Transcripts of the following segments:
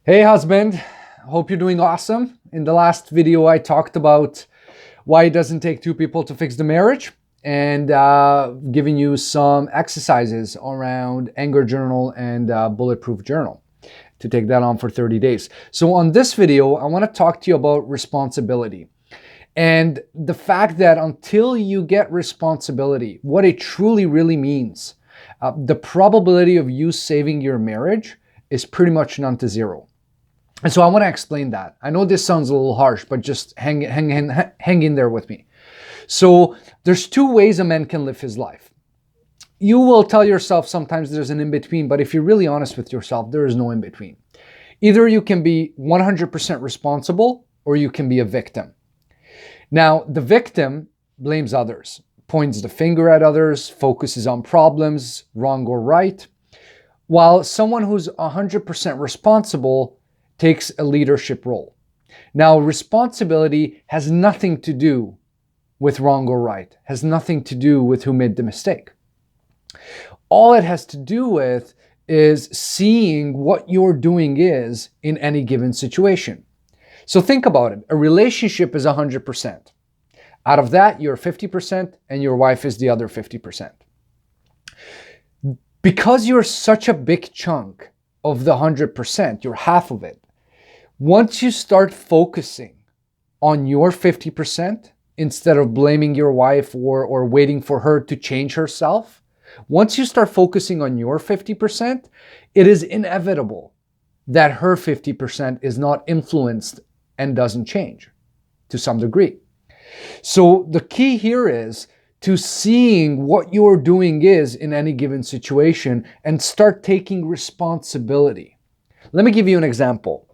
Hey husband, hope you're doing awesome. In the last video, I talked about why it doesn't take two people to fix the marriage and giving you some exercises around anger journal and bulletproof journal to take that on for 30 days. So on this video, I want to talk to you about responsibility and the fact that until you get responsibility, what it truly really means, the probability of you saving your marriage is pretty much none to zero. And so I want to explain that. I know this sounds a little harsh, but just hang in there with me. So there's two ways a man can live his life. You will tell yourself sometimes there's an in-between, but if you're really honest with yourself, there is no in-between. Either you can be 100% responsible or you can be a victim. Now, the victim blames others, points the finger at others, focuses on problems, wrong or right, while someone who's 100% responsible takes a leadership role. Now, responsibility has nothing to do with wrong or right, has nothing to do with who made the mistake. All it has to do with is seeing what your doing is in any given situation. So think about it. A relationship is 100%. Out of that, you're 50% and your wife is the other 50%. Because you're such a big chunk of the 100%, you're half of it. Once you start focusing on your 50%, instead of blaming your wife or waiting for her to change herself, once you start focusing on your 50%, it is inevitable that her 50% is not influenced and doesn't change to some degree. So the key here is to seeing what you're doing is in any given situation and start taking responsibility. Let me give you an example.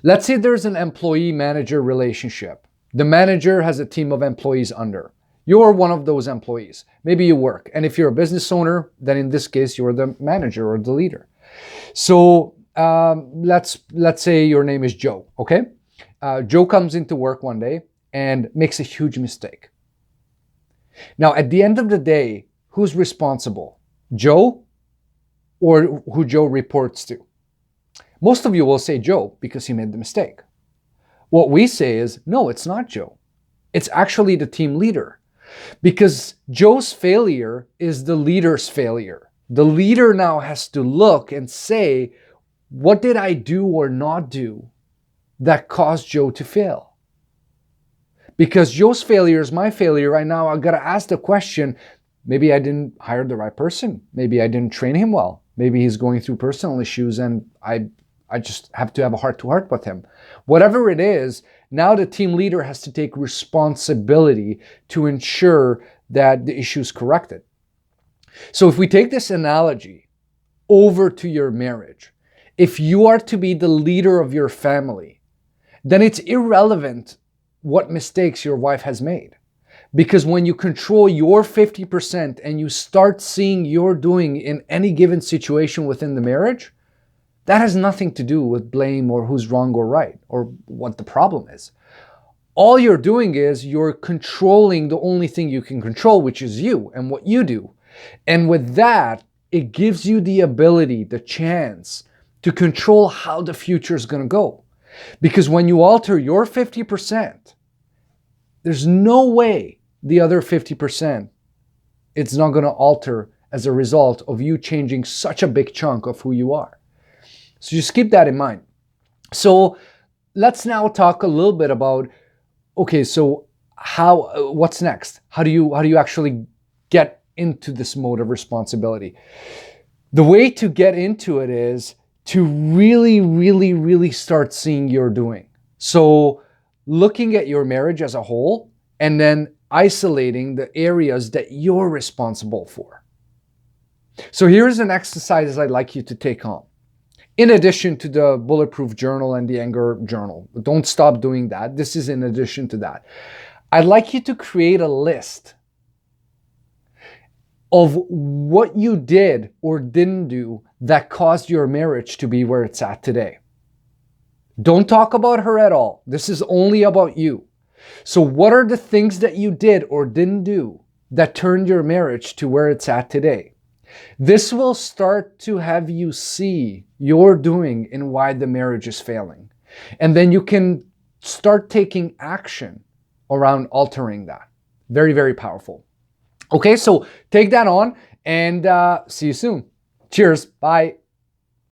Let's say there's an employee-manager relationship. The manager has a team of employees under. You're one of those employees. Maybe you work. And if you're a business owner, then in this case, you're the manager or the leader. So let's say your name is Joe, okay? Joe comes into work one day and makes a huge mistake. Now, at the end of the day, who's responsible? Joe or who Joe reports to? Most of you will say Joe because he made the mistake. What we say is, no, it's not Joe. It's actually the team leader. Because Joe's failure is the leader's failure. The leader now has to look and say, what did I do or not do that caused Joe to fail? Because Joe's failure is my failure right now. I've got to ask the question, maybe I didn't hire the right person. Maybe I didn't train him well. Maybe he's going through personal issues and I just have to have a heart-to-heart with him. Whatever it is, now the team leader has to take responsibility to ensure that the issue is corrected. So if we take this analogy over to your marriage, if you are to be the leader of your family, then it's irrelevant what mistakes your wife has made. Because when you control your 50% and you start seeing your doing in any given situation within the marriage, that has nothing to do with blame or who's wrong or right or what the problem is. All you're doing is you're controlling the only thing you can control, which is you and what you do. And with that, it gives you the ability, the chance to control how the future is going to go. Because when you alter your 50%, there's no way the other 50% it's not going to alter as a result of you changing such a big chunk of who you are. So just keep that in mind. So let's now talk a little bit about, okay, so what's next? How do you actually get into this mode of responsibility? The way to get into it is to really, really, really start seeing your doing. So looking at your marriage as a whole and then isolating the areas that you're responsible for. So here's an exercise I'd like you to take on. In addition to the bulletproof journal and the anger journal. Don't stop doing that. This is in addition to that. I'd like you to create a list of what you did or didn't do that caused your marriage to be where it's at today. Don't talk about her at all. This is only about you. So what are the things that you did or didn't do that turned your marriage to where it's at today? This will start to have you see your doing and why the marriage is failing. And then you can start taking action around altering that. Very, very powerful. Okay, so take that on and see you soon. Cheers. Bye.